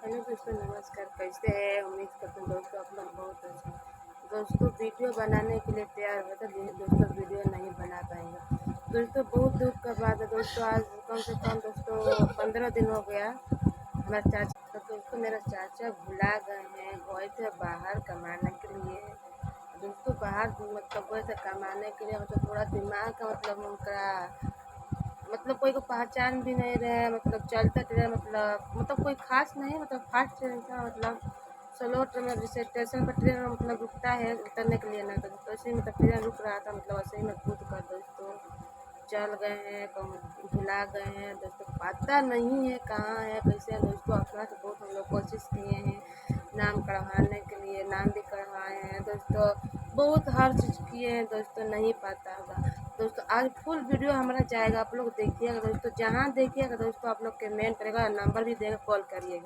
Hello दोस्तों, नमस्कार। कैसे हैं? उम्मीद करते हैं दोस्तों आप लोग बहुत अच्छे हैं। दोस्तों वीडियो बनाने के लिए तैयार हुए थे, दोस्तों वीडियो नहीं बना पाएंगे। दोस्तों बहुत दुख का बात है दोस्तों, आज कम से कम दोस्तों 15 दिन हो गया। हमारा चाचा तो दोस्तों मेरा चाचा भुला गए हैं, गए थे बाहर कमाने के लिए। दोस्तों बाहर मतलब गए थे कमाने के लिए, मतलब थोड़ा दिमाग का मतलब उनका मतलब कोई को पहचान भी नहीं रहे, मतलब चलते ट्रेन मतलब कोई खास नहीं, मतलब फास्ट ट्रेन था, मतलब स्लो ट्रेन में जैसे स्टेशन पर ट्रेन मतलब रुकता है उतरने के लिए ना, तो वैसे ही मतलब ट्रेन रुक रहा था, मतलब वैसे ही मैं कूद कर दोस्तों चल गए हैं, कहूँ भुला गए हैं दोस्तों। पता नहीं है कहाँ है कैसे है दोस्तों। अपना तो बहुत हम लोग कोशिश किए हैं नाम कढ़वाने के लिए, नाम भी कढ़वाए हैं दोस्तों, बहुत हर चीज़ किए हैं दोस्तों, नहीं पता होगा दोस्तों। आज फुल वीडियो हमारा जाएगा, आप लोग देखिएगा दोस्तों, जहाँ देखिएगा दोस्तों आप लोग कमेंट करेगा, नंबर भी देगा, कॉल करिएगा।